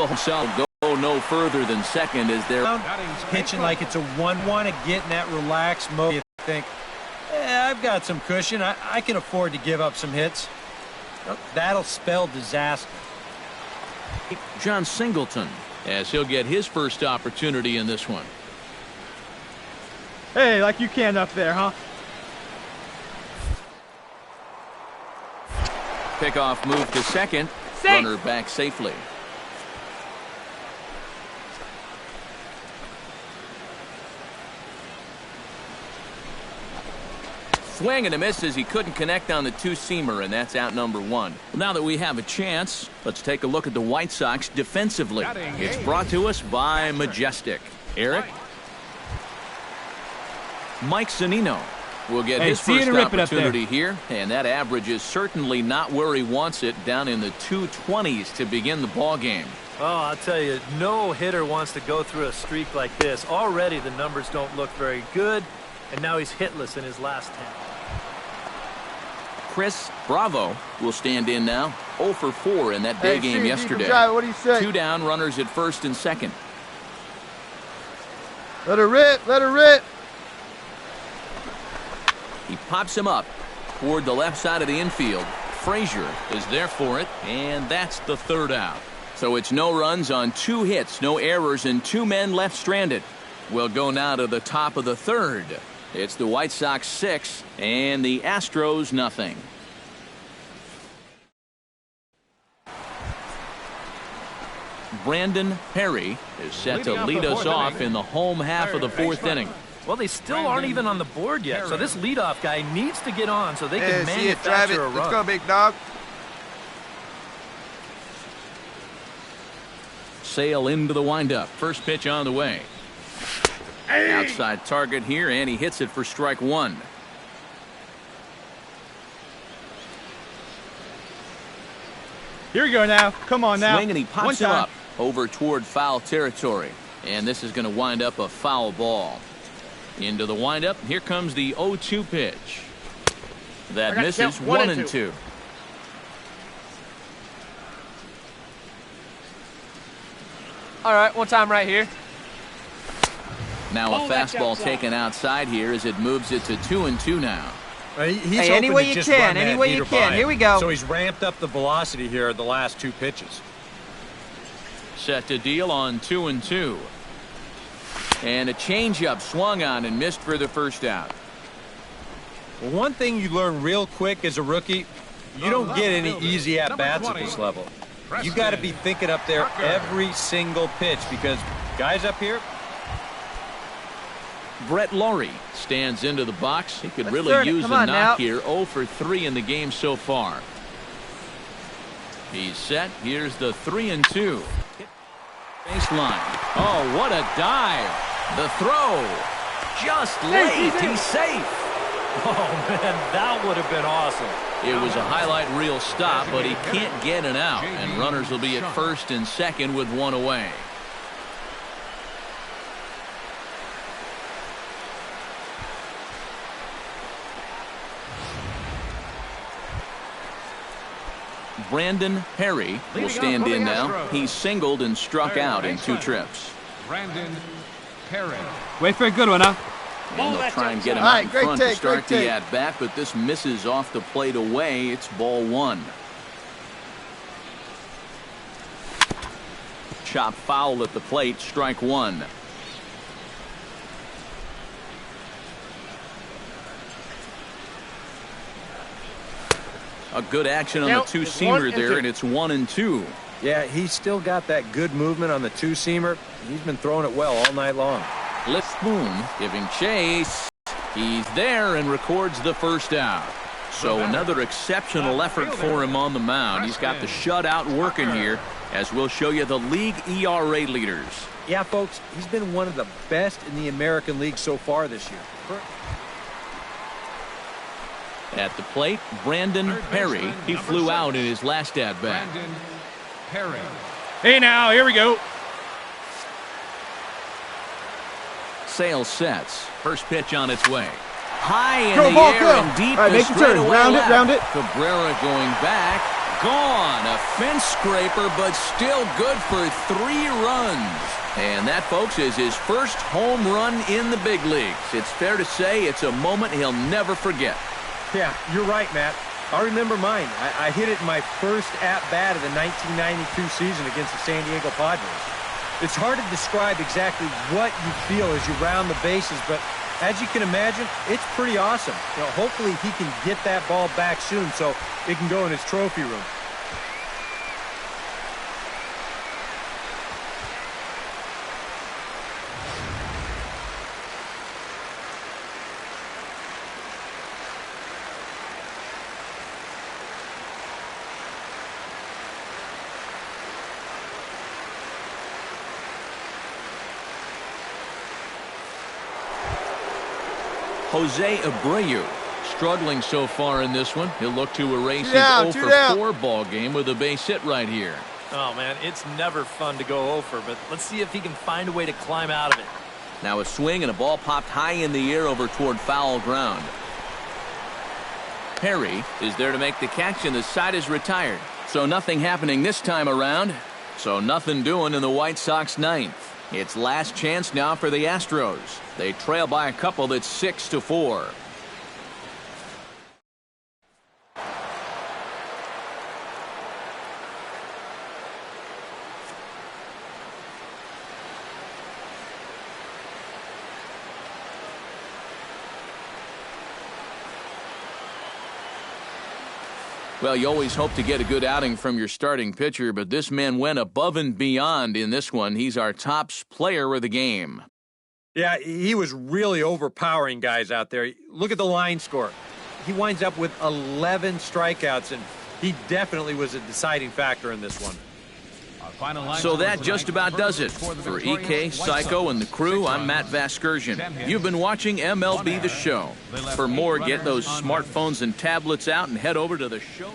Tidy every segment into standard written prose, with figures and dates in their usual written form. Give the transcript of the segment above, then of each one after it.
himself go no further than second as they're pitching like it's a 1-1 and getting that relaxed mode. You think, I've got some cushion. I can afford to give up some hits. That'll spell disaster. John Singleton, as he'll get his first opportunity in this one. Hey, like you can up there, huh? Pickoff move to second. Safe. Runner back safely. Swing and a miss as he couldn't connect on the two-seamer, and that's out number one. Now that we have a chance, let's take a look at the White Sox defensively. It's brought to us by Majestic. Eric? Mike Zunino will get his first opportunity here, and that average is certainly not where he wants it, down in the 220s to begin the ball game. Oh, I'll tell you, no hitter wants to go through a streak like this. Already the numbers don't look very good, and now he's hitless in his last 10. Chris Bravo will stand in now. 0 for 4 in that day game yesterday. What do you say? 2 down, runners at first and second. Let her rip, let her rip. He pops him up toward the left side of the infield. Frazier is there for it, and that's the third out. So it's no runs on 2 hits, no errors, and 2 men left stranded. We'll go now to the top of the third. It's the White Sox 6 and the Astros nothing. Brandon Perry is set to lead us off in the home half of the 4th inning. Well, they still aren't even on the board yet, so this leadoff guy needs to get on so they can manufacture a run. Let's go, big dog. Sale into the windup. First pitch on the way. Outside target here, and he hits it for strike 1. Here we go now. Come on now. Swing, and he pops him up over toward foul territory. And this is going to wind up a foul ball. Into the windup. Here comes the 0-2 pitch. That misses. 1-2. All right, one time right here. Now a fastball taken outside here as it moves it to 2-2 now. He's any way you can, any way you can. Here we go. So he's ramped up the velocity here the last 2 pitches. Set to deal on 2-2. And a changeup swung on and missed for the first out. Well, one thing you learn real quick as a rookie, you don't get any easy at-bats at this level. You got to be thinking up there every single pitch, because guys up here. Brett Laurie stands into the box. He could really use a knock here. 0 for 3 in the game so far. He's set. Here's the 3-2. Baseline. Oh, what a dive. The throw. Just late. He's safe. Oh, man, that would have been awesome. It was a highlight reel stop, but he can't get an out, and runners will be at first and second with 1 away. Brandon Perry will stand in now. He's singled and struck out in 2 trips. Brandon Perry. Wait for a good one, huh? And they'll try and get him out in front to start the at-bat, but this misses off the plate away. It's ball 1. Chop foul at the plate, strike 1. A good action on the two-seamer there, and it's 1-2. Yeah, he's still got that good movement on the two-seamer. He's been throwing it well all night long. Lift Spoon giving chase. He's there and records the first out. So another exceptional effort for him on the mound. He's got the shutout working here, as we'll show you the league ERA leaders. Yeah, folks, he's been one of the best in the American League so far this year. At the plate, Brandon Perry. He flew out in his last at-bat. Brandon Perry. Hey, now, here we go. Sale sets. First pitch on its way. High in Go, the ball, air go. and deep. All right, make your turn. Round it, round it. Cabrera going back. gone. A fence scraper, but still good for 3 runs. And that, folks, is his first home run in the big leagues. It's fair to say it's a moment he'll never forget. Yeah, you're right, Matt. I remember mine. I hit it in my first at-bat of the 1992 season against the San Diego Padres. It's hard to describe exactly what you feel as you round the bases, but as you can imagine, it's pretty awesome. You know, hopefully he can get that ball back soon so it can go in his trophy room. Jose Abreu struggling so far in this one. He'll look to erase his 0 for 4 ball game with a base hit right here. Oh, man, it's never fun to go over, but let's see if he can find a way to climb out of it. Now a swing and a ball popped high in the air over toward foul ground. Perry is there to make the catch, and the side is retired. So nothing happening this time around. So nothing doing in the White Sox ninth. It's last chance now for the Astros. They trail by a couple. That's 6-4. Well, you always hope to get a good outing from your starting pitcher, but this man went above and beyond in this one. He's our top player of the game. Yeah, he was really overpowering guys out there. Look at the line score. He winds up with 11 strikeouts, and he definitely was a deciding factor in this one. So that just about does it. For EK, Psycho, and the crew, I'm Matt Vasgersian. You've been watching MLB The Show. For more, get those smartphones and tablets out and head over to the show.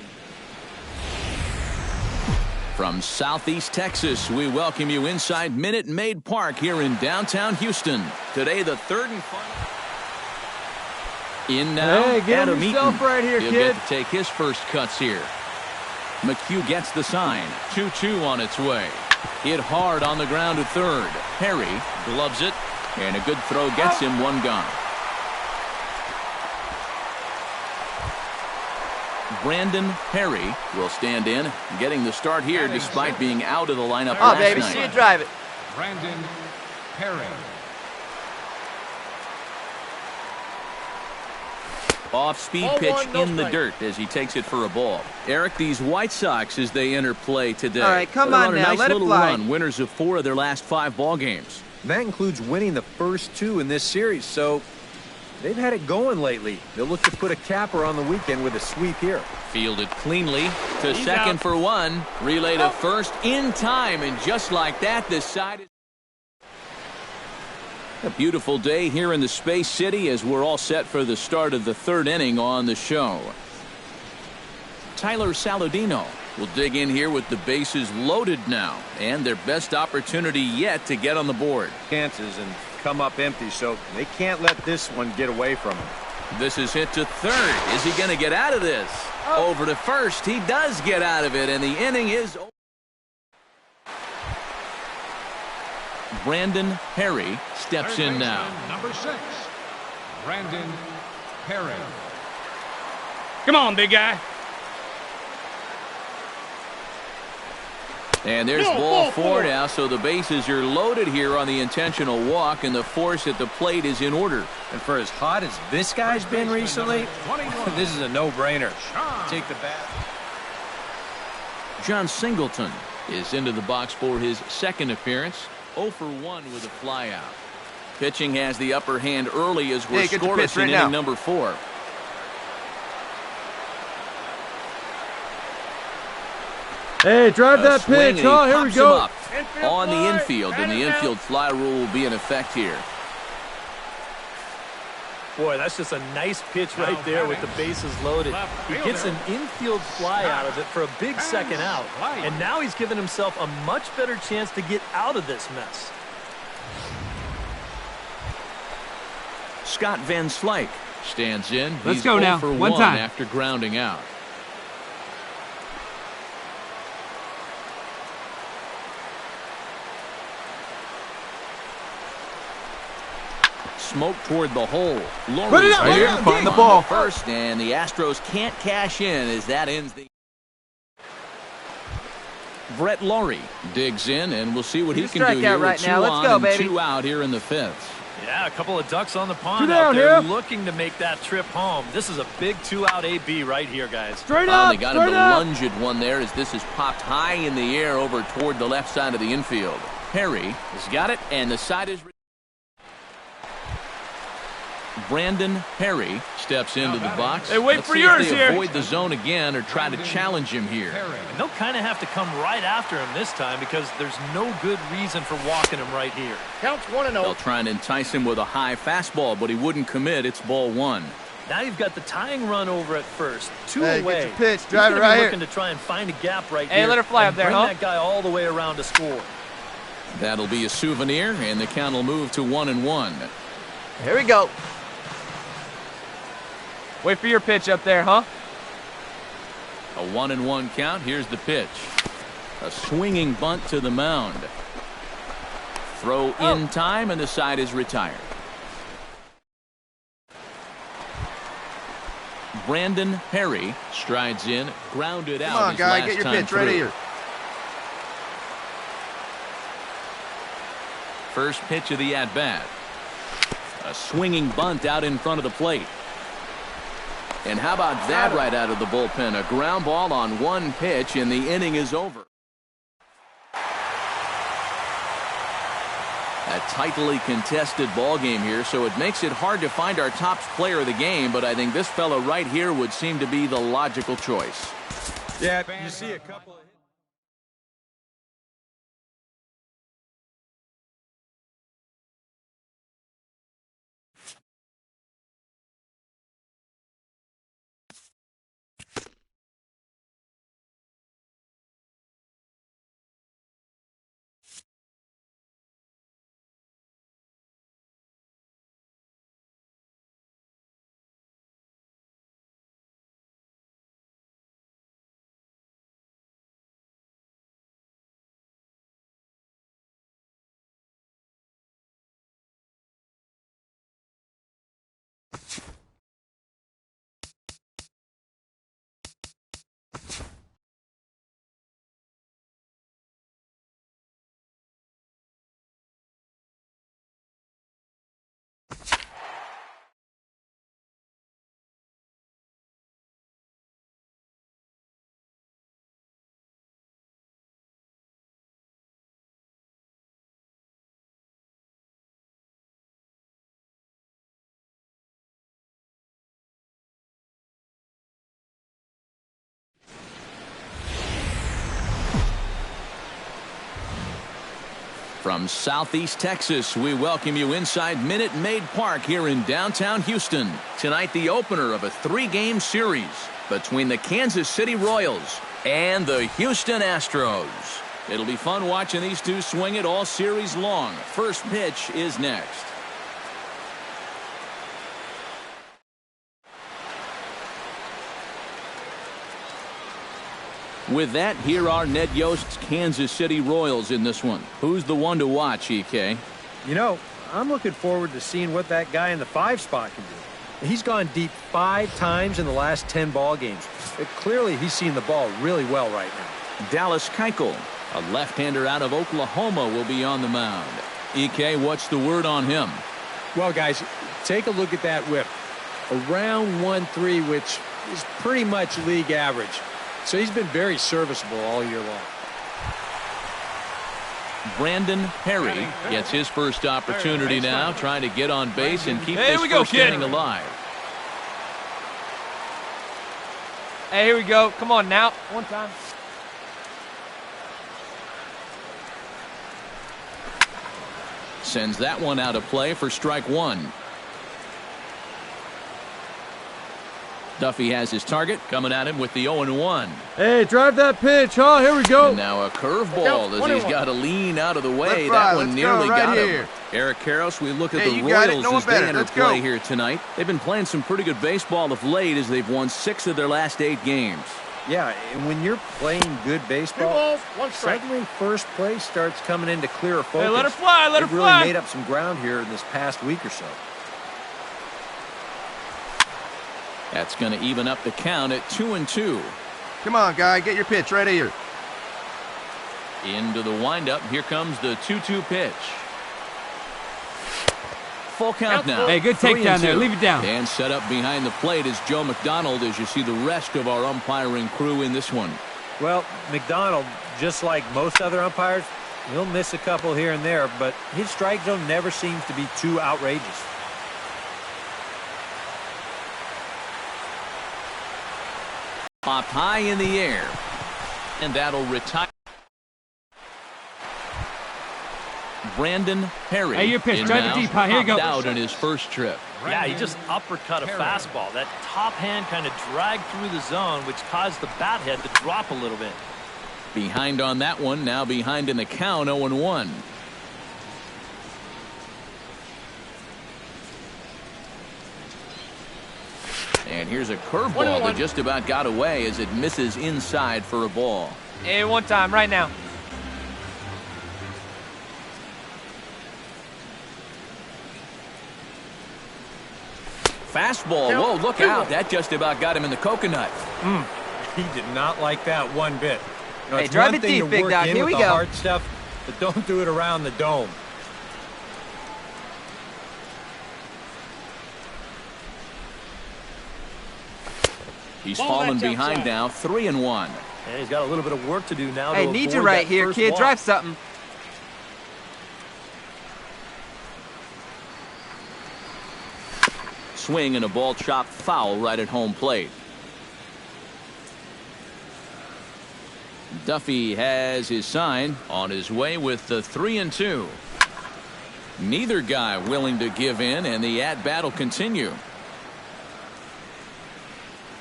From Southeast Texas, we welcome you inside Minute Maid Park here in downtown Houston. Today, the third and final. In now, hey, get Adam yourself Eaton. right here, He'll kid. get to take his first cuts here. McHugh gets the sign. 2-2 on its way. Hit hard on the ground to third. Perry gloves it, and a good throw gets him one gone. Brandon Perry will stand in, getting the start here despite being out of the lineup last baby, night. see you drive it. Brandon Perry. Off-speed pitch in the dirt as he takes it for a ball. Eric, these White Sox, as they enter play today. All right, come on a now, nice let it little fly. run, winners of 4 of their last 5 ball games. That includes winning the first 2 in this series, so they've had it going lately. They'll look to put a capper on the weekend with a sweep here. Fielded cleanly to second for 1. Relay to first in time, and just like that, the side is... A beautiful day here in the Space City as we're all set for the start of the 3rd inning on the show. Tyler Saladino will dig in here with the bases loaded now, and their best opportunity yet to get on the board. Chances and come up empty, so they can't let this one get away from them. This is hit to third. Is he going to get out of this? Over to first. He does get out of it, and the inning is over. Brandon Perry steps in now. Number 6, Brandon Perry. Come on, big guy. And there's ball 4 now, so the bases are loaded here on the intentional walk, and the force at the plate is in order. And for as hot as this guy's been recently, this is a no-brainer. Take the bat. John Singleton is into the box for his 2nd appearance. 0 for 1 with a flyout. Pitching has the upper hand early as we're scoreless in inning number 4. Hey, drive that pitch. Oh, here we go. On the infield, and the infield fly rule will be in effect here. Boy, that's just a nice pitch right there with the bases loaded. He gets an infield fly out of it for a big second out. And now he's given himself a much better chance to get out of this mess. Scott Van Slyke stands in. Let's He's go 0 now. for One 1 time. after grounding out. Smoke toward the hole. Put it up, Laurie right here, the ball. first, and the Astros can't cash in as that ends the... Brett Laurie digs in, and we'll see what he can do here right with now. 2 Let's on go, and baby. 2 out here in the 5th. Yeah, a couple of ducks on the pond 2 out down there here. looking to make that trip home. This is a big 2-out AB right here, guys. Straight Finally up, got him straight to up. lunge at one there as this is popped high in the air over toward the left side of the infield. Perry has got it, and the side is... Brandon Perry steps into the box. Hey, wait Let's for see yours if they here. avoid the zone again or try to challenge him here. And they'll kind of have to come right after him this time because there's no good reason for walking him right here. Counts 1-0. They'll try and entice him with a high fastball, but he wouldn't commit. It's ball 1. Now you've got the tying run over at first. 2 Hey, away. get your pitch. He's Drive gonna it be right here. looking to try and find a gap right Hey, here. let her fly and up there, bring huh? that guy all the way around to score. That'll be a souvenir, and the count will move to 1-1. Here we go. Wait for your pitch up there, huh? A 1-1 count. Here's the pitch. A swinging bunt to the mound. Throw in time, and the side is retired. Brandon Perry strides in, grounded out. Come on, his guy, last get your time pitch right through. here. First pitch of the at-bat. A swinging bunt out in front of the plate. And how about that right out of the bullpen? A ground ball on one pitch, and the inning is over. A tightly contested ball game here, so it makes it hard to find our top player of the game, but I think this fella right here would seem to be the logical choice. Yeah, you see a couple of... From Southeast Texas, we welcome you inside Minute Maid Park here in downtown Houston. Tonight, the opener of a 3-game series between the Kansas City Royals and the Houston Astros. It'll be fun watching these two swing it all series long. First pitch is next. With that, here are Ned Yost's Kansas City Royals in this one. Who's the one to watch, EK? You know, I'm looking forward to seeing what that guy in the 5 spot can do. He's gone deep 5 times in the last 10 ball games. Clearly, he's seen the ball really well right now. Dallas Keuchel, a left-hander out of Oklahoma, will be on the mound. EK, what's the word on him? Well, guys, take a look at that whip. Around 1.3, which is pretty much league average. So he's been very serviceable all year long. Brandon Perry gets his first opportunity now, trying to get on base and keep this first kid. inning alive. Hey, here we go. Come on now. One time. Sends that one out of play for strike 1. Duffy has his target, coming at him with the 0-1. Hey, drive that pitch, huh? Here we go. And now a curveball as he's got to lean out of the way. Left That one nearly got him. here. Eric Karros, we look at Hey, the you got it. Royals No one as they better. enter Let's play go. here tonight. They've been playing some pretty good baseball of late as they've won 6 of their last 8 games. Yeah, and when you're playing good baseball, suddenly first place starts coming into clearer focus. Hey, let her fly, let her They've really fly. made up some ground here in this past week or so. That's going to even up the count at 2-2. Come on, guy. Get your pitch right here. Into the windup. Here comes the 2-2 pitch. Full count now. Hey, good takedown there. Leave it down. And set up behind the plate is Joe McDonald as you see the rest of our umpiring crew in this one. Well, McDonald, just like most other umpires, he'll miss a couple here and there, but his strike zone never seems to be too outrageous. Popped high in the air. And that'll retire. Brandon Perry. Hey, your pitch. Drive it deep. Here you go. Out in his first trip. Yeah, he just uppercut a fastball. That top hand kind of dragged through the zone, which caused the bat head to drop a little bit. Behind on that one. Now behind in the count, 0-1. And here's a curveball that just about got away as it misses inside for a ball. Hey, one time, right now. Fastball. Whoa, look out. That just about got him in the coconut. He did not like that one bit. You know, Hey, it's drive one it thing deep, to big work dog. in Here with we the go. hard stuff, but don't do it around the dome. He's fallen behind now, 3-1. And he's got a little bit of work to do now. Hey, to need avoid you right that here, first kid. walk. Drive something. Swing and a ball chopped foul right at home plate. Duffy has his sign on his way with the 3-2. Neither guy willing to give in, and the at-bat will continue.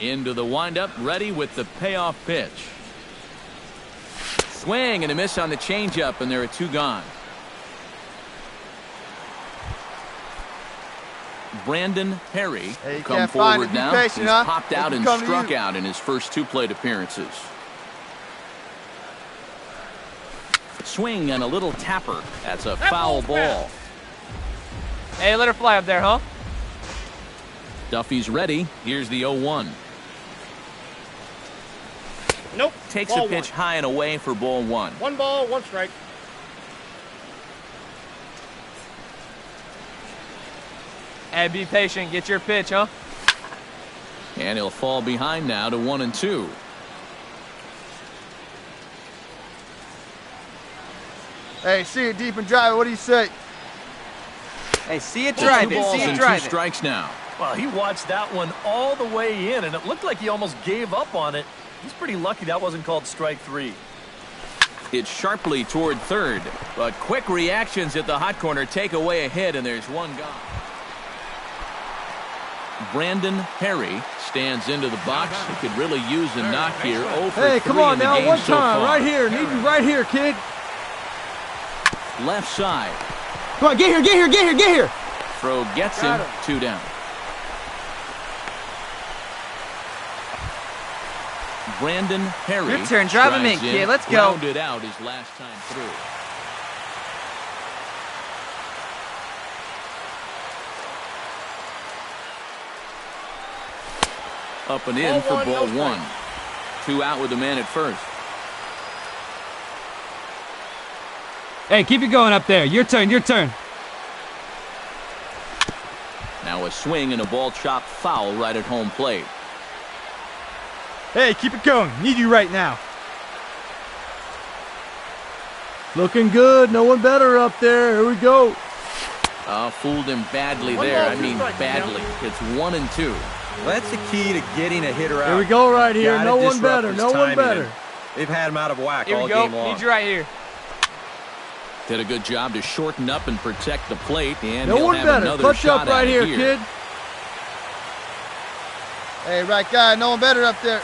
Into the windup, ready with the payoff pitch. Swing and a miss on the changeup, and there are two gone. Brandon Perry come forward now. He's popped out and struck out in his first two plate appearances. Swing and a little tapper. That's a foul ball. Hey, let her fly up there, huh? Duffy's ready. Here's the 0-1. Nope. Takes a pitch high and away for ball one. 1 ball, 1 strike. Hey, be patient. Get your pitch, huh? And he'll fall behind now to 1-2. Hey, see it deep and drive it. What do you say? Hey, see it drive it. See it drive Two it. strikes now. Well, he watched that one all the way in, and it looked like he almost gave up on it. He's pretty lucky that wasn't called strike 3. It's sharply toward third, but quick reactions at the hot corner take away a hit, and there's one gone. Brandon Perry stands into the box. He could really use a knock here. 0 for Hey, 3 come on in the now, game one so time, far. right here. Need you right here, kid. Left side. Come on, get here, get here, get here, get here. Throw gets him. 2 down. Brandon Perry. Your turn. Drive him in, strides kid. Let's go. Rounded out his last time through. Up and in for ball one. 2 out with the man at first. Hey, keep it going up there. Your turn, your turn. Now a swing and a ball chopped foul right at home plate. Hey, keep it going. Need you right now. Looking good. No one better up there. Here we go. Fooled him badly there. I mean badly. It's 1-2. Well, that's the key to getting a hitter out. Here we go right here. Gotta No one disrupt better. his No one timing, better. and they've had him out of whack Here all we go. game long. Need you right here. Did a good job to shorten up and protect the plate. And No he'll one have better. another Clutch shot up right at here, it kid. Hey, right guy, no one better up there.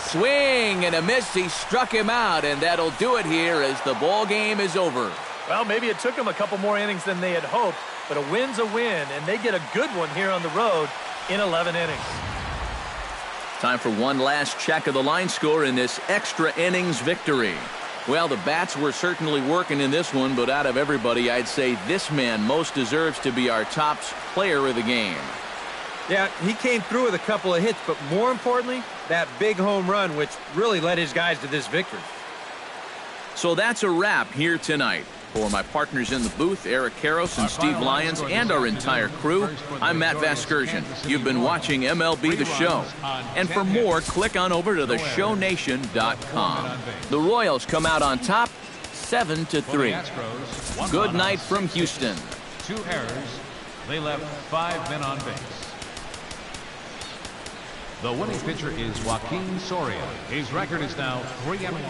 Swing and a miss. He struck him out, and that'll do it here as the ball game is over. Well, maybe it took him a couple more innings than they had hoped, but a win's a win, and they get a good one here on the road in 11 innings. Time for one last check of the line score in this extra innings victory. Well, the bats were certainly working in this one, but out of everybody, I'd say this man most deserves to be our top player of the game. Yeah, he came through with a couple of hits, but more importantly, that big home run, which really led his guys to this victory. So that's a wrap here tonight. For my partners in the booth, Eric Karros and Steve Lyons, and our entire crew, I'm Matt Vasgersian. You've been watching MLB The Show. And for more, click on over to theshownation.com. The Royals come out on top, 7-3. Good night from Houston. 2 errors. They left 5 men on base. The winning pitcher is Joaquin Soria. His record is now 3-1.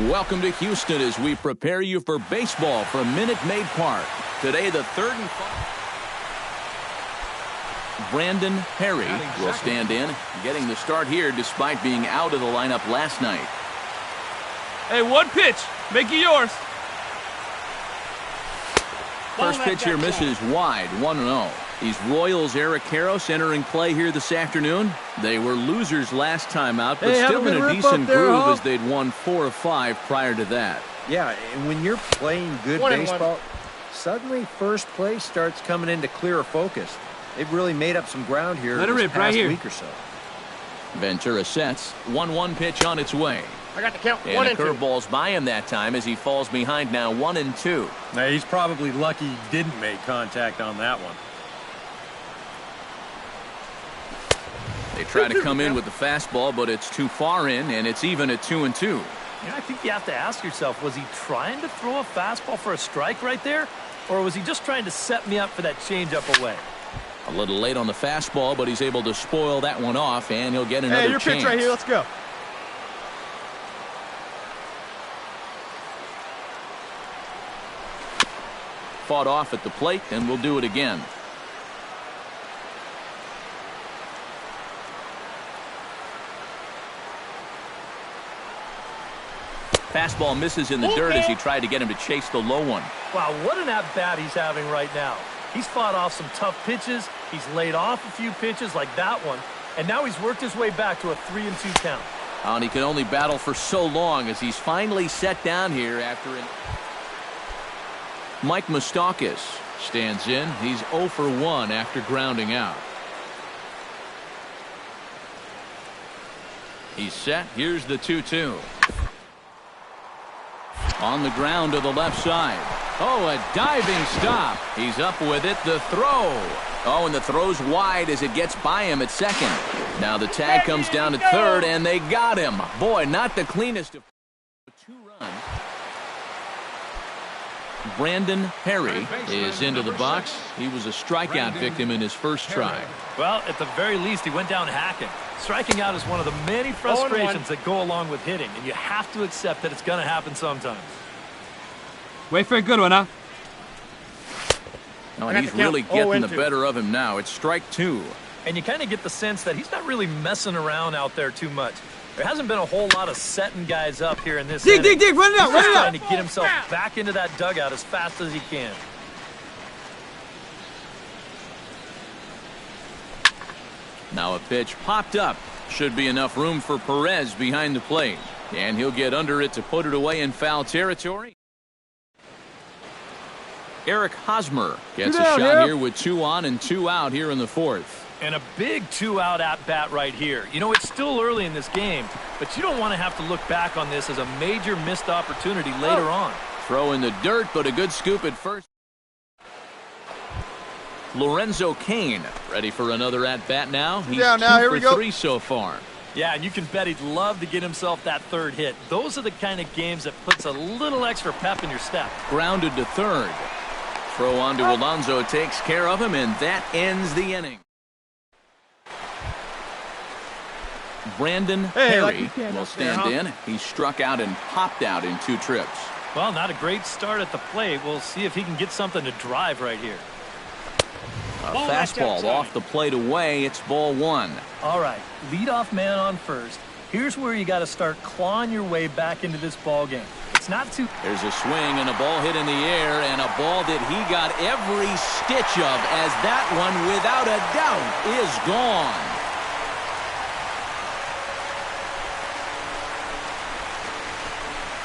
Welcome to Houston as we prepare you for baseball from Minute Maid Park. Today, the third and final. Brandon Perry will stand in, getting the start here despite being out of the lineup last night. Hey, one pitch. Make it yours. First pitch here misses wide, 1-0. These Royals' Eric Karros entering play here this afternoon. They were losers last time out, but still in a decent groove as they'd won 4 of 5 prior to that. Yeah, and when you're playing good baseball, suddenly first place starts coming into clearer focus. They've really made up some ground here this past week or so. Ventura sets. 1-1 pitch on its way. I got the count. And a curveball's by him that time as he falls behind now 1-2. Now, he's probably lucky he didn't make contact on that one. They try to come in with the fastball, but it's too far in, and it's even at 2-2. I think you have to ask yourself, was he trying to throw a fastball for a strike right there? Or was he just trying to set me up for that changeup away? A little late on the fastball, but he's able to spoil that one off, and he'll get another chance. Hey, your pitch right here. Let's go. Fought off at the plate, and we'll do it again. Fastball misses in the dirt as he tried to get him to chase the low one. Wow, what an at-bat he's having right now. He's fought off some tough pitches. He's laid off a few pitches like that one. And now he's worked his way back to a 3-2 count. Oh, and he can only battle for so long as he's finally set down here after it. Mike Moustakas stands in. He's 0 for 1 after grounding out. He's set. Here's the 2-2. On the ground to the left side. Oh, a diving stop. He's up with it. The throw. Oh, and the throw's wide as it gets by him at second. Now the tag comes down to third, and they got him. Boy, not the cleanest of 2 runs. Brandon Perry is into the box. He was a strikeout victim in his first try. Well, at the very least, he went down hacking. Striking out is one of the many frustrations that go along with hitting, and you have to accept that it's going to happen sometimes. Wait for a good one, huh? Oh, and he's really getting the better of him now. It's strike 2. And you kind of get the sense that he's not really messing around out there too much. There hasn't been a whole lot of setting guys up here in this inning. Dig, run it out, He's trying to get himself back into that dugout as fast as he can. Now a pitch popped up. Should be enough room for Perez behind the plate. And he'll get under it to put it away in foul territory. Eric Hosmer gets a shot here with 2 on and 2 out here in the 4th. And a big 2-out at-bat right here. You know, it's still early in this game, but you don't want to have to look back on this as a major missed opportunity later on. Throw in the dirt, but a good scoop at first. Lorenzo Cain ready for another at-bat now. He's 2 for 3 so far. Yeah, and you can bet he'd love to get himself that third hit. Those are the kind of games that puts a little extra pep in your step. Grounded to third. Throw on to Alonso takes care of him, and that ends the inning. Brandon Perry will stand in. He struck out and popped out in 2 trips. Well, not a great start at the plate. We'll see if he can get something to drive right here. A fastball off the plate away. It's ball 1. All right, leadoff man on first. Here's where you got to start clawing your way back into this ball game. It's not too... There's a swing and a ball hit in the air, and a ball that he got every stitch of, as that one, without a doubt, is gone.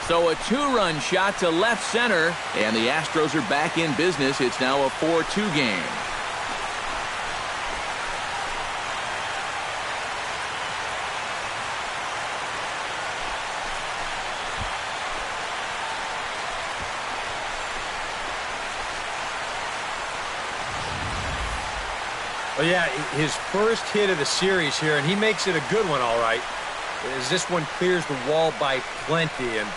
So a 2-run shot to left center, and the Astros are back in business. It's now a 4-2 game. Well, yeah, his first hit of the series here, and he makes it a good one, all right, as this one clears the wall by plenty. And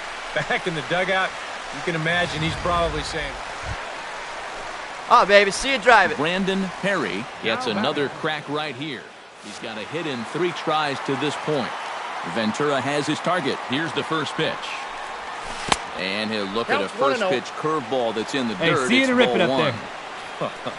back in the dugout, you can imagine he's probably saying, "Oh, baby, see you drive it." Brandon Perry gets another crack right here. He's got a hit in 3 tries to this point. Ventura has his target. Here's the first pitch. And he'll look at a first pitch curveball that's in the dirt. See you to rip it up 1. there.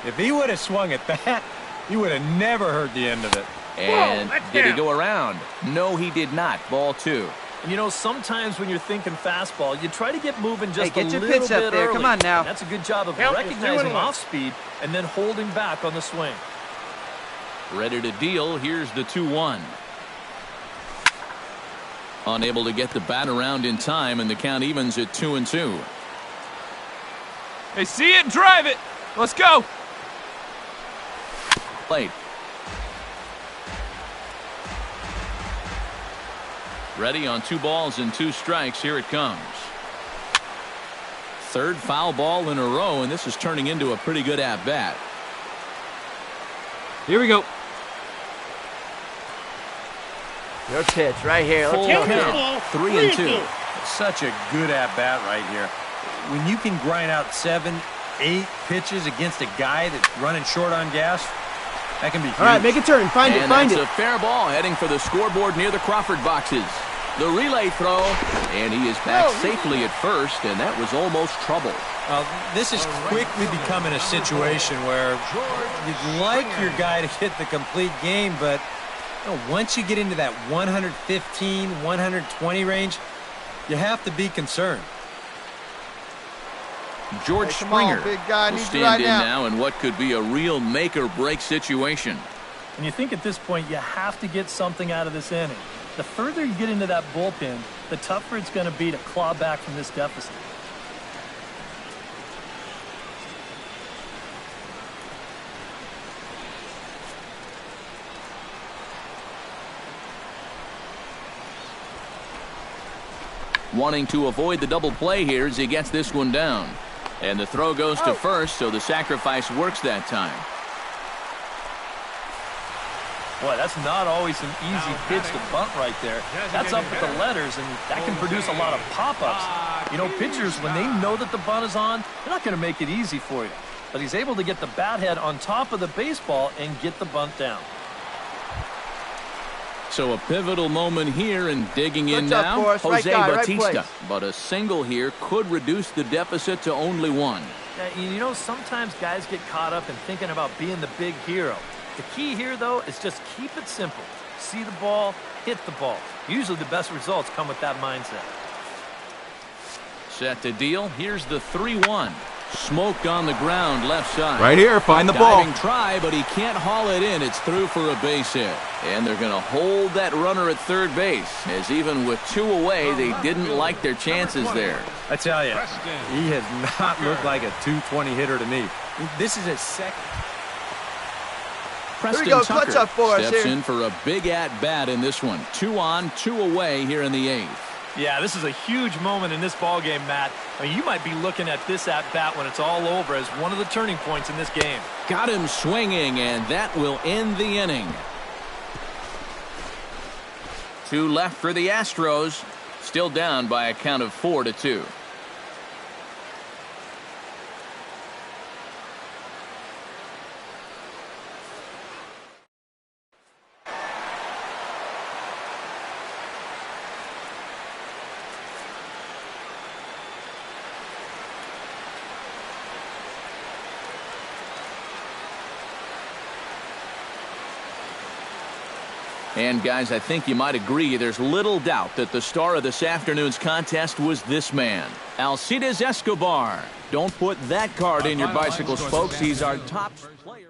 if he would have swung at that, he would have never heard the end of it. And did he go around? No, he did not. Ball 2. You know, sometimes when you're thinking fastball, you try to get moving just get a your little pitch bit up there. early. Come on now. And that's a good job of recognizing off speed and then holding back on the swing. Ready to deal. Here's the 2-1. Unable to get the bat around in time, and the count evens at 2-2. Hey, see it and drive it. Let's go. Plate. Ready on 2 balls and 2 strikes. Here it comes. 3rd foul ball in a row, and this is turning into a pretty good at-bat. Here we go. Your pitch right here. Let's Full go. count. 3-2. Such a good at-bat right here. When you can grind out 7, 8 pitches against a guy that's running short on gas, that can be huge. All right, make a turn. Find it. Find That's it. a fair ball heading for the scoreboard near the Crawford boxes. The relay throw, and he is back safely at first, and that was almost trouble. This is quickly becoming a situation where you'd like your guy to hit the complete game, but once you get into that 115, 120 range, you have to be concerned. George Hey, come Springer on, big guy. will Need you stand right in now. now in what could be a real make-or-break situation. And you think at this point you have to get something out of this inning. The further you get into that bullpen, the tougher it's going to be to claw back from this deficit. Wanting to avoid the double play here as he gets this one down. And the throw goes to first, so the sacrifice works that time. Boy, that's not always an easy pitch to bunt right there. That's up with the letters, and that can produce a lot of pop-ups. You know, pitchers, when they know that the bunt is on, they're not going to make it easy for you. But he's able to get the bat head on top of the baseball and get the bunt down. So a pivotal moment here, and digging in Good job, now, Forrest. Right Jose guy, right Bautista. place. But a single here could reduce the deficit to only 1. You know, sometimes guys get caught up in thinking about being the big hero. The key here, though, is just keep it simple. See the ball, hit the ball. Usually the best results come with that mindset. Set to deal. Here's the 3-1. Smoked on the ground left side. Right here. Find the ball. Diving try, but he can't haul it in. It's through for a base hit. And they're going to hold that runner at third base, as even with 2 away, they didn't like their chances there. I tell you, he has not looked like a 220 hitter to me. This is his second. Preston go, Tucker clutch up for us steps here. in for a big at-bat in this one. 2 on, 2 away here in the 8th. Yeah, this is a huge moment in this ballgame, Matt. I mean, you might be looking at this at-bat when it's all over as one of the turning points in this game. Got him swinging, and that will end the inning. 2 left for the Astros. Still down by a count of 4-2. And guys, I think you might agree there's little doubt that the star of this afternoon's contest was this man, Alcides Escobar. Don't put that card in your bicycles, folks. He's our top player.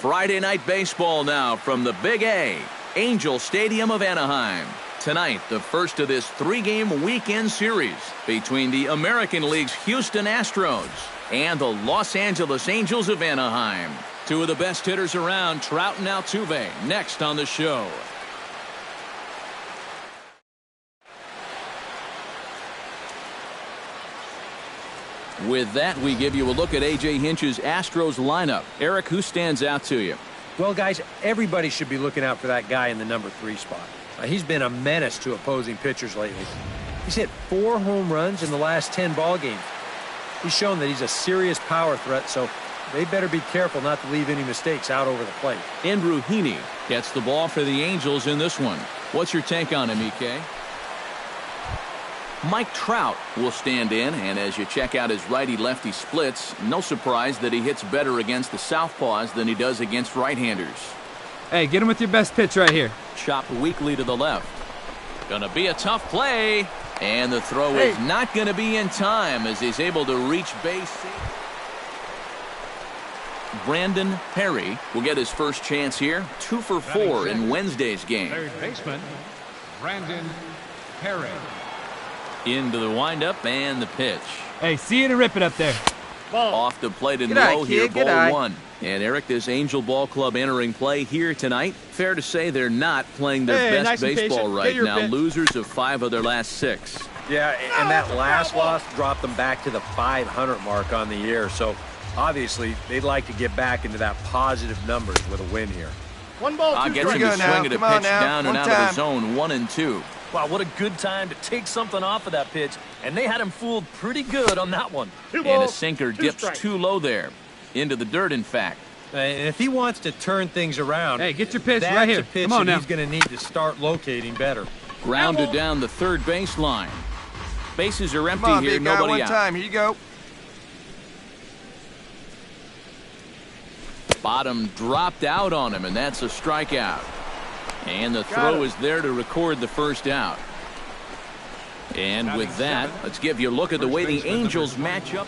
Friday night baseball now from the Big A, Angel Stadium of Anaheim. Tonight, the first of this 3-game weekend series between the American League's Houston Astros and the Los Angeles Angels of Anaheim. Two of the best hitters around, Trout and Altuve, next on the show. With that, we give you a look at A.J. Hinch's Astros lineup. Eric, who stands out to you? Well, guys, everybody should be looking out for that guy in the number 3 spot. He's been a menace to opposing pitchers lately. He's hit 4 home runs in the last 10 ball games. He's shown that he's a serious power threat, so they better be careful not to leave any mistakes out over the plate. Andrew Heaney gets the ball for the Angels in this one. What's your take on him, EK? Mike Trout will stand in, and as you check out his righty-lefty splits, no surprise that he hits better against the southpaws than he does against right-handers. Hey, get him with your best pitch right here. Chopped weakly to the left. Gonna be a tough play, and the throw is not gonna be in time as he's able to reach base. Brandon Perry will get his first chance here. 2 for 4 in Wednesday's game. Third baseman, Brandon Perry. Into the windup and the pitch. Hey, see it and rip it up there. Off the plate and Good eye, low here, kid. Good ball eye. 1. And Eric, this Angel Ball Club entering play here tonight. Fair to say they're not playing their best nice and baseball patient. right Get your now. pitch. Losers of 5 of their last 6. Yeah, and that last loss dropped them back to the 500 mark on the year. So, obviously, they'd like to get back into that positive numbers with a win here. 1 ball, 2 Gets him strikes. to swing at a Come on pitch now. down and One out of the time. zone. 1 and 2. Wow, what a good time to take something off of that pitch. And they had him fooled pretty good on that one. 2 And a balls, sinker 2 dips strikes. too low there. Into the dirt, in fact. And if he wants to turn things around, Hey, get your pitch that's right here. a pitch Come on that now. he's going to need to start locating better. Grounded down the third baseline. Bases are empty Come on, here, big guy, nobody one out. time. Here you go. Bottom dropped out on him, and that's a strikeout. And the throw is there to record the first out. And with that, let's give you a look at the way the Angels match up.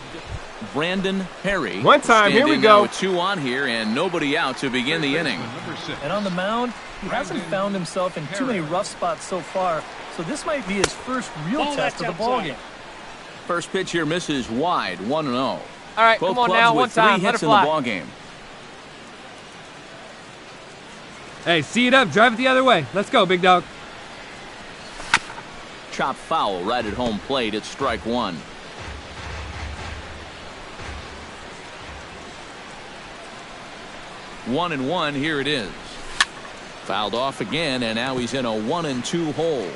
Brandon Perry. One time, here we standing go. now with 2 on here, and nobody out to begin the inning. Number 6. And on the mound, he hasn't found himself in too many rough spots so far. So this might be his first real test of the ballgame. First pitch here misses wide, 1-0. All right, Both come on clubs now, with one 3 time, let hits it in the fly. ballgame. Hey, see it up. Drive it the other way. Let's go, big dog. Chop foul right at home plate. It's strike 1. One and 1. Here it is. Fouled off again, and now he's in a 1-2 hole.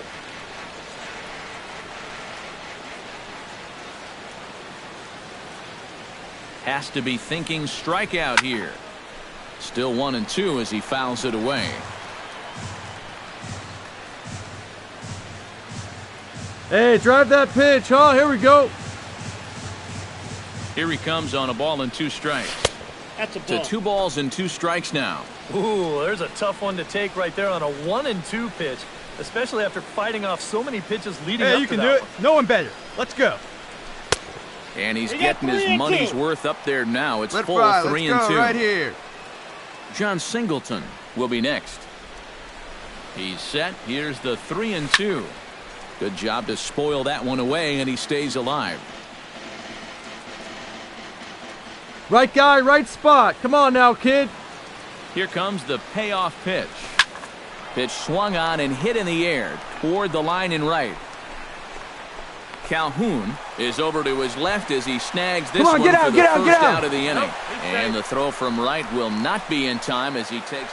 Has to be thinking strikeout here. Still 1-2 as he fouls it away. Hey, drive that pitch. Oh, here we go. Here he comes on a ball and 2 strikes. That's a To ball. 2 balls and 2 strikes now. Ooh, there's a tough one to take right there on a 1-2 pitch, especially after fighting off so many pitches leading Hey, up you to can that do it. one. No one better. Let's go. And he's He got getting his 3 and money's 2. worth up there now. It's Let full fly. 3 Let's and go 2. right here. John Singleton will be next. He's set. Here's the 3 and 2. Good job to spoil that one away, and he stays alive. Right guy, right spot. Come on now, kid. Here comes the payoff pitch. Pitch swung on and hit in the air toward the line and right. Calhoun is over to his left as he snags this Come on, one get out, for the get out, first get out. out of the inning. And the throw from right will not be in time as he takes.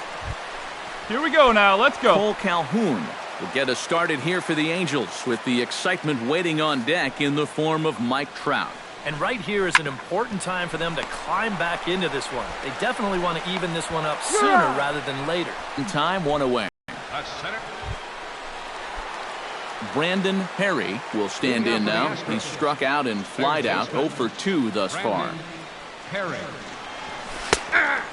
Here we go now. Let's go. Cole Calhoun will get us started here for the Angels with the excitement waiting on deck in the form of Mike Trout. And right here is an important time for them to climb back into this one. They definitely want to even this one up sooner rather than later. In time, 1 away. A center. Brandon Perry will stand in now. He's struck out and flied out 0 for 2 thus far. Brandon Perry.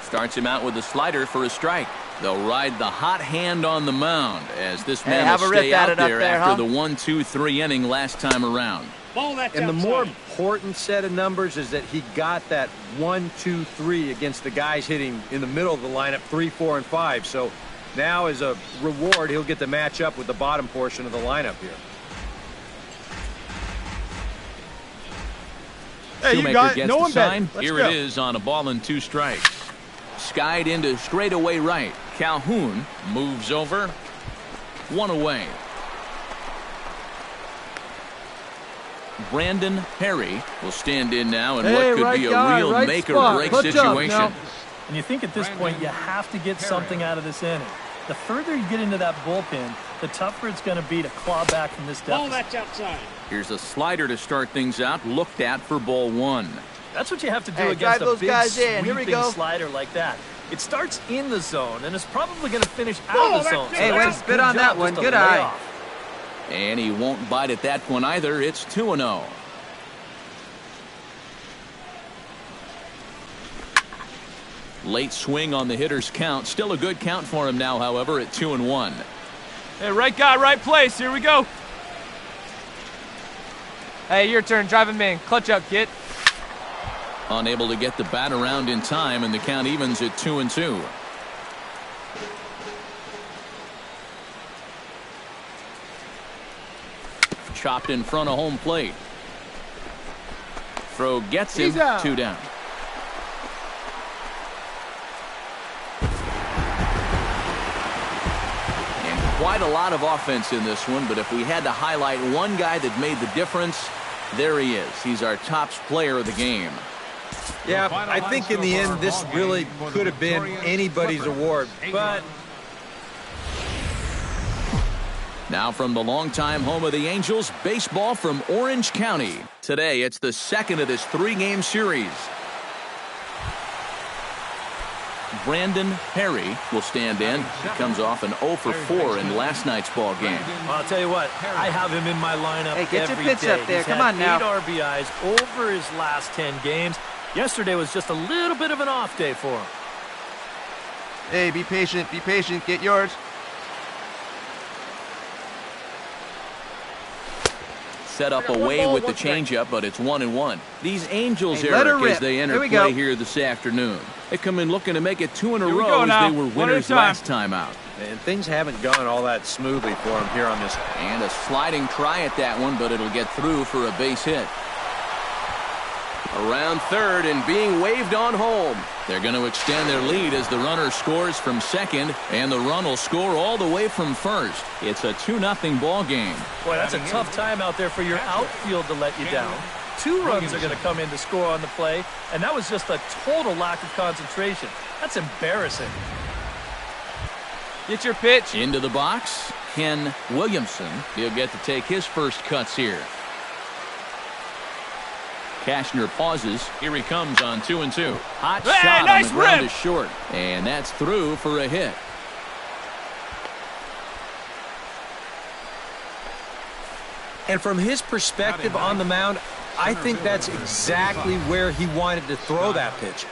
Starts him out with a slider for a strike. They'll ride the hot hand on the mound as this man have will a rip stay at out it up there there, after huh? the 1-2-3 inning last time around. And the more important set of numbers is that he got that 1, 2, 3 against the guys hitting in the middle of the lineup, 3, 4, and 5. So now as a reward, he'll get to match up with the bottom portion of the lineup here. Hey, you Shoemaker got it. gets No the one sign. bet. Let's Here go. it is on a ball and 2 strikes. Skied into straightaway right. Calhoun moves over. 1 away. Brandon Perry will stand in now in what could be a real make-or-break situation. And you think at this point you have to get something out of this inning. The further you get into that bullpen, the tougher it's going to be to claw back from this deficit. That's outside. Here's a slider to start things out, looked at for ball 1. That's what you have to do Hey, against drive a those big guys in. Here we sweeping go. slider like that. It starts in the zone, and it's probably going to finish out of the zone. Hey, So way that's to a spit good on that job one. just to Good lay eye. off. And he won't bite at that one either. It's 2-0. Late swing on the hitter's count. Still a good count for him now, however, at 2-1. Hey, right guy, right place. Here we go. Hey, your turn. Drive him in. Clutch up, kid. Unable to get the bat around in time, and the count evens at 2-2. Chopped in front of home plate. Throw gets him. 2 down. And quite a lot of offense in this one, but if we had to highlight one guy that made the difference, there he is. He's our top player of the game. Yeah, I think in the end, this really could have been anybody's award, but now from the longtime home of the Angels, baseball from Orange County. Today, it's the second of this 3-game series. Brandon Perry will stand in. He comes off an 0 for 4 in last night's ball game. Well, I'll tell you what, I have him in my lineup Hey, get your every pitch day. up there. He's Come had on now. 8 RBIs over his last 10 games. Yesterday was just a little bit of an off day for him. Hey, be patient, get yours. Set up away with the changeup, but it's 1-1. These Angels, Hey, let her Eric, rip. as they enter Here we play go. here this afternoon. They come in looking to make it 2 in a Here we row go as now. they were One at a winners time. last time out. and things haven't gone all that smoothly for him here on this. And a sliding try at that one, but it'll get through for a base hit. Around third and being waved on home. They're going to extend their lead as the runner scores from second, and the run will score all the way from first. It's a 2-0 ball game. Boy, that's a tough time out there for your outfield to let you down. 2 runs are going to come in to score on the play, and that was just a total lack of concentration. That's embarrassing. Get your pitch. Into the box, Ken Williamson. He'll get to take his first cuts here. Cashner pauses. Here he comes on 2-2. Hot Hey, shot nice on the ground rip. is short. And that's through for a hit. And from his perspective on the mound, I think that's exactly where he wanted to throw that pitch.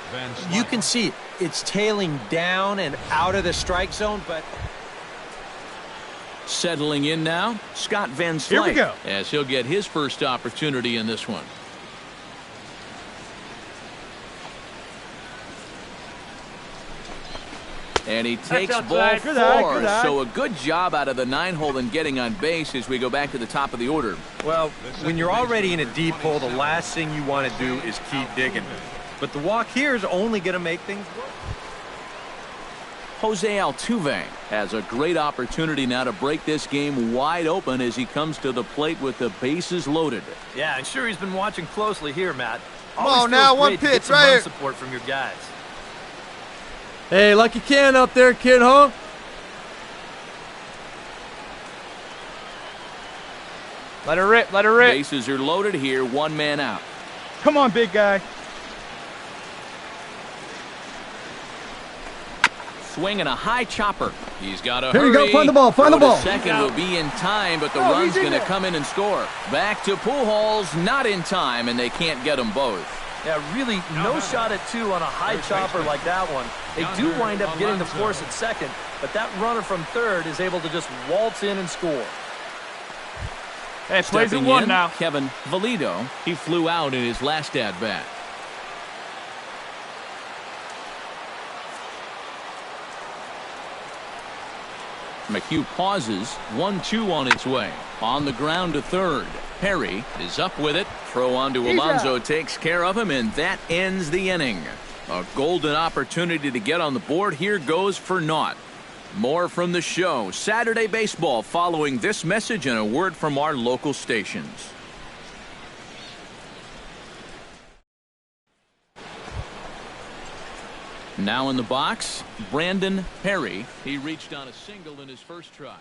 You can see it's tailing down and out of the strike zone, but Settling in now, Scott Van Slyke. Here we go. As he'll get his first opportunity in this one. And he takes ball outside. Good eye, 4. good eye. So a good job out of the 9-hole in getting on base as we go back to the top of the order. well, when you're already in a deep hole, the last thing you want to do is keep digging. But the walk here is only going to make things worse. Jose Altuve has a great opportunity now to break this game wide open as he comes to the plate with the bases loaded. Yeah, I'm sure he's been watching closely here, Matt. Come Always on now, feels one great to get pitch some right run here. support from your guys. Hey, like you can up there, kid, huh? Let her rip. Let her rip. Bases are loaded here, 1 man out. Come on, big guy. Swinging a high chopper. He's got to Here hurry. you go, find the ball, find Throw the to ball. Second will be in time, but the Oh, run's he's in going to there. come in and score. Back to Pujols, not in time, and they can't get them both. Yeah, really no shot at 2 on a high chopper like that one. They do wind up getting the force at second, but that runner from third is able to just waltz in and score. Hey, plays at Stepping 1 in, now. Kevin Valido. He flew out in his last at-bat. McHugh pauses, 1-2 on its way. On the ground to third. Perry is up with it. Throw on to Alonso takes care of him, and that ends the inning. A golden opportunity to get on the board here goes for naught. More from the show. Saturday Baseball following this message and a word from our local stations. Now in the box, Brandon Perry. He reached on a single in his first try.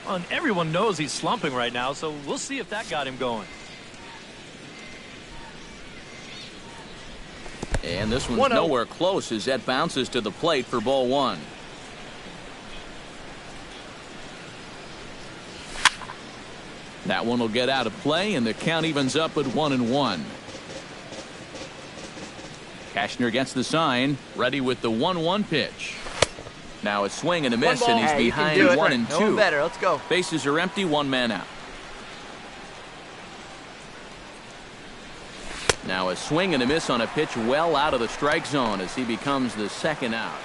And everyone knows he's slumping right now, so we'll see if that got him going. And this one's nowhere close as that bounces to the plate for ball 1. That one will get out of play, and the count evens up at 1-1. Cashner gets the sign, ready with the 1-1 pitch. Now a swing and a miss, and he's behind 1-2. No one better. Let's go. Bases are empty, 1 man out. Now a swing and a miss on a pitch well out of the strike zone as he becomes the second out.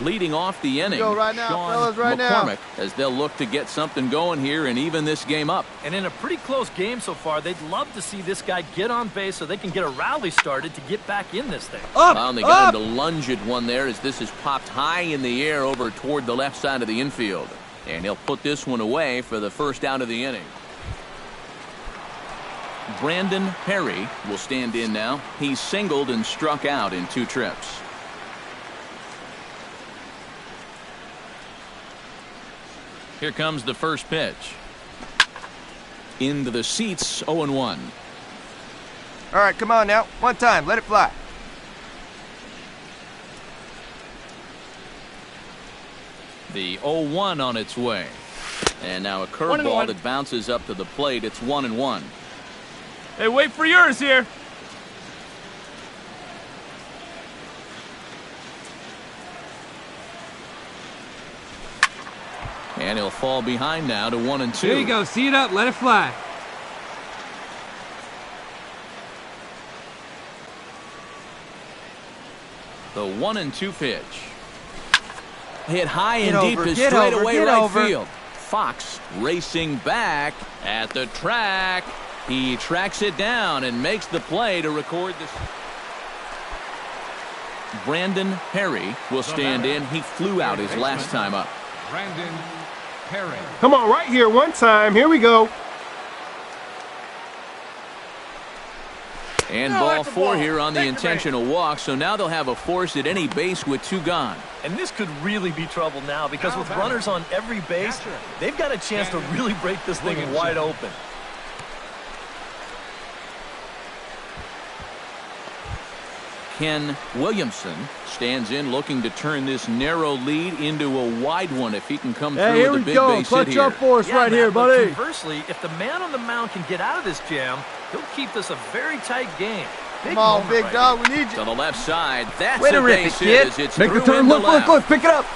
Leading off the inning, right now, Sean McCormick, as they'll look to get something going here and even this game up. And in a pretty close game so far, they'd love to see this guy get on base so they can get a rally started to get back in this thing. They got him to lunge at one there as this is popped high in the air over toward the left side of the infield. And he'll put this one away for the first out of the inning. Brandon Perry will stand in now. He's singled and struck out in 2 trips. Here comes the first pitch. Into the seats, 0-1. All right, come on now. One time, let it fly. The 0-1 on its way. And now a curveball that bounces up to the plate. It's 1-1. Hey, wait for yours here. And he'll fall behind now to 1-2. There you go. See it up. Let it fly. The 1-2 pitch. Hit high and deep over, is get straight over, away get right over. field. Fox racing back at the track. He tracks it down and makes the play to record this. Brandon Perry will stand in. He flew out his last time up. Brandon Perry. Come on, right here, one time. Here we go. And ball 4 here on the intentional walk, so now they'll have a force at any base with 2 gone. And this could really be trouble now because with runners on every base, they've got a chance to really break this thing wide open. Ken Williamson stands in looking to turn this narrow lead into a wide one if he can come through with a big base hit here. Clutch up for us right here, buddy. Conversely, if the man on the mound can get out of this jam, he'll keep this a very tight game. Come on, big dog. We need you. To the left side, that's Way to a rip base it, hit kid. as it's Make the through turn. into Look, left. look, look. Pick it up.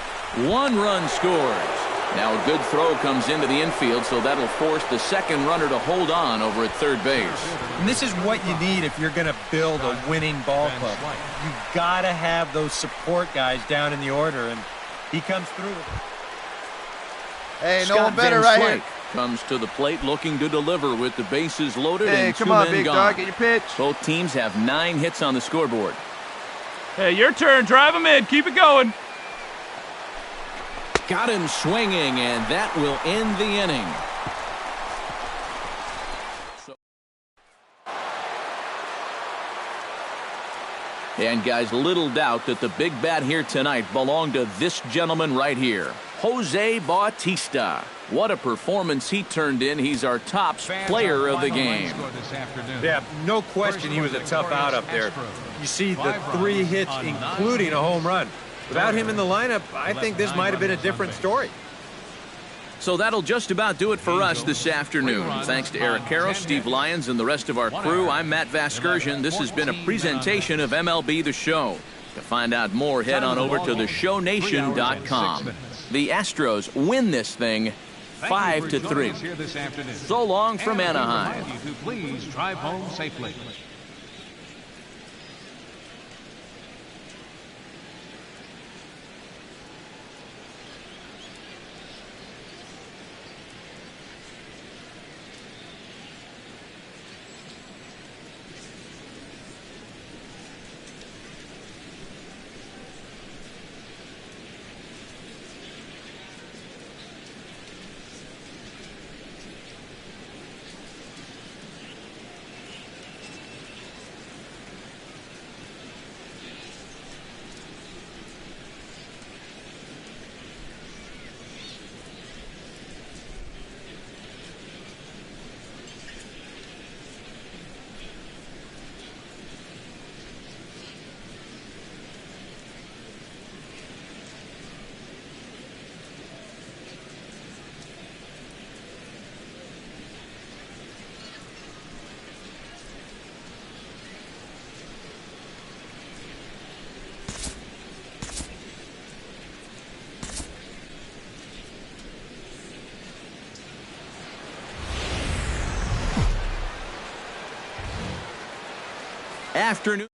1 run scores. Now a good throw comes into the infield, so that'll force the second runner to hold on over at third base. And this is what you need if you're going to build a winning ball club. You got to have those support guys down in the order, and he comes through. Hey, no Scott one better Van right here. Slyke comes to the plate looking to deliver with the bases loaded Hey, and 2 come on, men big gone. dog. Get your pitch. Both teams have 9 hits on the scoreboard. Hey, your turn. Drive him in. Keep it going. Got him swinging, and that will end the inning. And guys, little doubt that the big bat here tonight belonged to this gentleman right here, Jose Bautista. What a performance he turned in. He's our top player of the game. Yeah, no question he was a tough out up there. You see the 3 hits, including a home run. Without him in the lineup, I think this might have been a different story. So that'll just about do it for us this afternoon. Thanks to Eric Carroll, Steve Lyons, and the rest of our crew, I'm Matt Vasgersian. This has been a presentation of MLB The Show. To find out more, head on over to theshownation.com. The Astros win this thing 5-3. So long from Anaheim. Please drive home safely. Afternoon.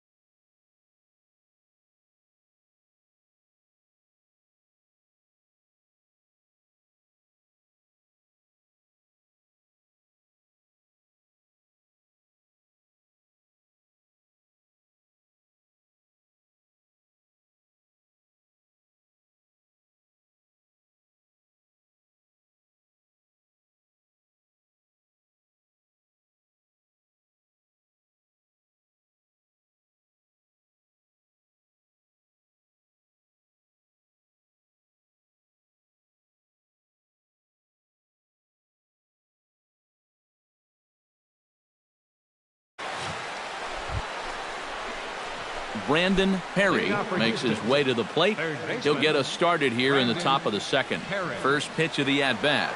Brandon Perry makes his way to the plate. He'll get us started here in the top of the second. First pitch of the at-bat.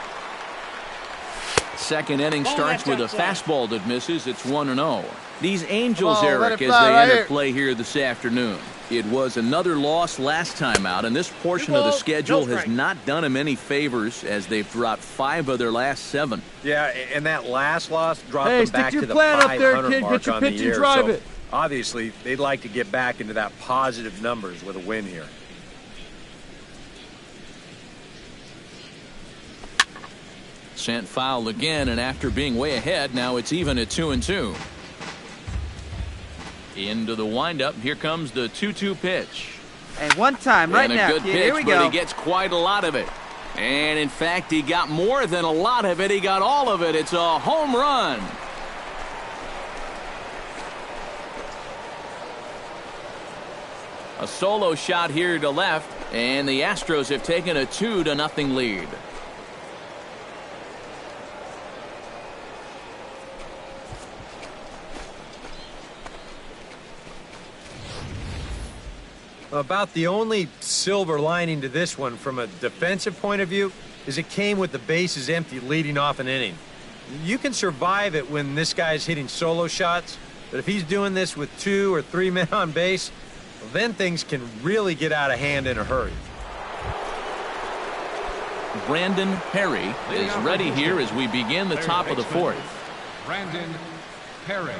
Second inning starts with a fastball that misses. It's 1-0. These Angels, Eric, as they enter play here this afternoon. It was another loss last time out, and this portion of the schedule has not done him any favors as they've dropped 5 of their last 7. Yeah, and that last loss dropped them back to the 500 mark on the year. So obviously, they'd like to get back into that positive numbers with a win here. Sent foul again, and after being way ahead, now it's even at 2-2. Into the windup. Here comes the 2-2 pitch. And one time right now, a good kid. pitch, Here we but go. he gets quite a lot of it. And in fact, he got more than a lot of it. He got all of it. It's a home run. A solo shot here to left, and the Astros have taken a 2-0 lead. About the only silver lining to this one from a defensive point of view is it came with the bases empty leading off an inning. You can survive it when this guy's hitting solo shots, but if he's doing this with 2 or 3 men on base, well, then things can really get out of hand in a hurry. Brandon Perry is ready here as we begin the top of the 4th. Brandon Perry.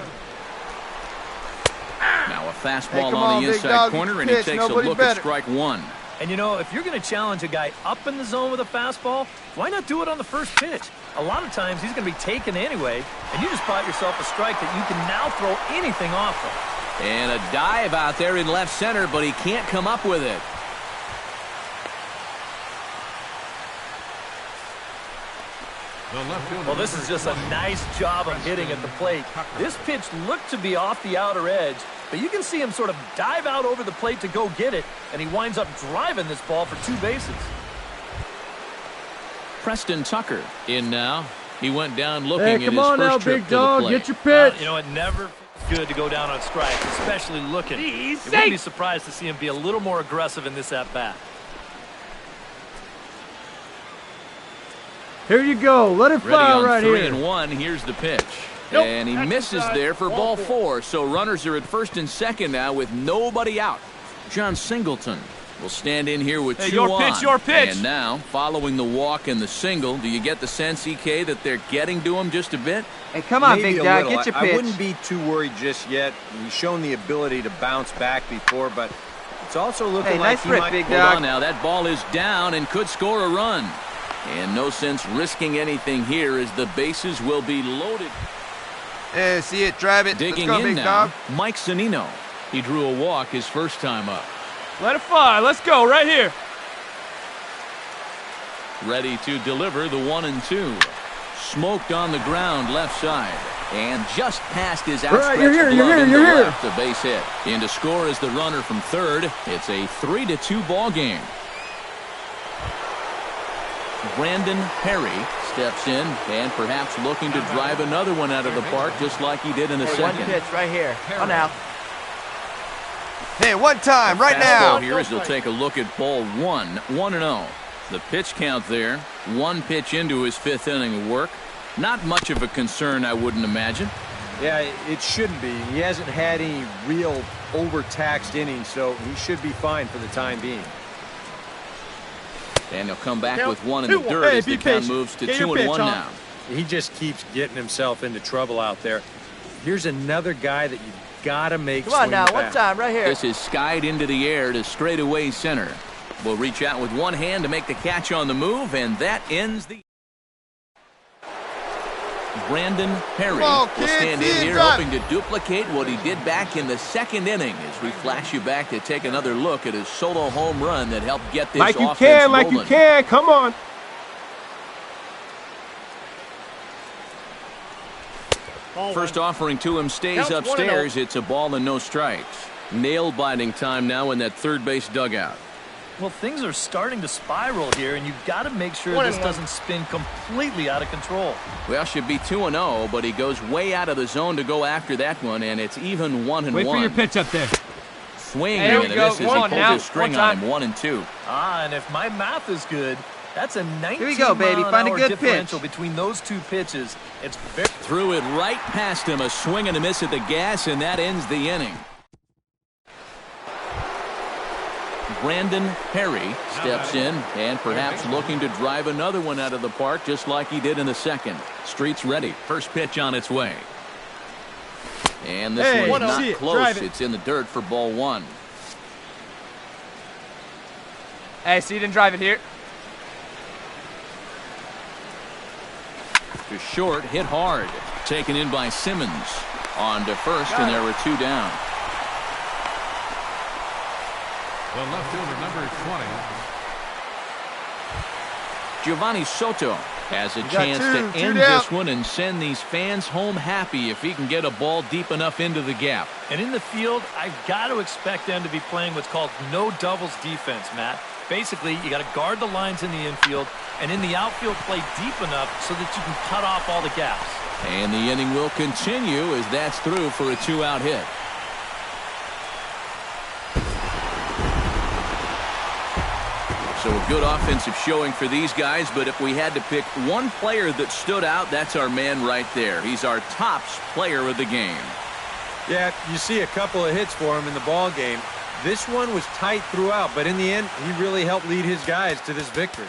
Now a fastball on the inside corner, and he takes a look at strike 1. And you know, if you're going to challenge a guy up in the zone with a fastball, why not do it on the first pitch? A lot of times he's going to be taken anyway, and you just bought yourself a strike that you can now throw anything off of. And a dive out there in left center, but he can't come up with it. Well, this is just a nice job of hitting at the plate. This pitch looked to be off the outer edge, but you can see him sort of dive out over the plate to go get it, and he winds up driving this ball for 2 bases. Preston Tucker in now. He went down looking at his come on first now, trip big to the dog. plate. Get your pitch. You know, it never feels good to go down on strike, especially looking. You wouldn't be surprised to see him be a little more aggressive in this at-bat. Here you go. Let it fly right here. 3-1. Here's the pitch. And he misses there for ball 4. So runners are at first and second now with nobody out. John Singleton will stand in here with 2 on. Your pitch. And now, following the walk and the single, do you get the sense, EK, that they're getting to him just a bit? Hey, come on, Maybe big dog. little. Get your pitch. I wouldn't be too worried just yet. He's shown the ability to bounce back before, but it's also looking like he might... big Hold dog. on now. That ball is down and could score a run. And no sense risking anything here as the bases will be loaded. Yeah, see it, drive it. Digging Let's go, in big now, dog. Mike Zunino. He drew a walk his first time up. Let it fly. Let's go right here. Ready to deliver the 1-2. Smoked on the ground left side. And just past his outstretched glove into left, a base hit. In to score is the runner from third. It's a 3-2 ball game. Brandon Perry steps in and perhaps looking to drive another one out of the park just like he did in the second. One pitch right here. On out. Hey, one time, right now. Here is he'll take a look at ball 1, 1-0. The pitch count there, 1 pitch into his 5th inning of work. Not much of a concern, I wouldn't imagine. Yeah, it shouldn't be. He hasn't had any real overtaxed innings, so he should be fine for the time being. And he'll come back with 1 in the dirt as the count moves to 2-1 now. He just keeps getting himself into trouble out there. Here's another guy that you've got to make swing Come on now, back. one time right here. This is skied into the air to straightaway center. Will reach out with one hand to make the catch on the move, and that ends the... Brandon Perry will stand in here hoping to duplicate what he did back in the 2nd inning as we flash you back to take another look at his solo home run that helped get this offense rolling. Like you can, come on. First offering to him stays upstairs. It's a ball and no strikes. Nail-biting time now in that third base dugout. Well, things are starting to spiral here, and you've got to make sure this doesn't spin completely out of control. Well, should be 2-0, but he goes way out of the zone to go after that one, and it's even 1-1. Wait for your pitch up there. Swing There we into go. this as he pulls his string on him, 1-2. And if my math is good, that's a 19 Here we go, baby. Find a good differential pitch. between those 2 pitches. It's very... Threw it right past him, a swing and a miss at the gas, and that ends the inning. Brandon Perry steps in and perhaps looking to drive another one out of the park just like he did in the second. Street's ready. First pitch on its way. And this one's not close. It's in the dirt for ball one. Hey, so you didn't drive it here? To short, hit hard. Taken in by Simmons. On to first, and there were two down. The left fielder, number 20. Giovanni Soto has a chance to end this one and send these fans home happy if he can get a ball deep enough into the gap. And in the field, I've got to expect them to be playing what's called no doubles defense, Matt. Basically, you got to guard the lines in the infield, and in the outfield, play deep enough so that you can cut off all the gaps. And the inning will continue as that's through for a two-out hit. So a good offensive showing for these guys, but if we had to pick one player that stood out, that's our man right there. He's our top player of the game. Yeah, you see a couple of hits for him in the ball game. This one was tight throughout, but in the end, he really helped lead his guys to this victory.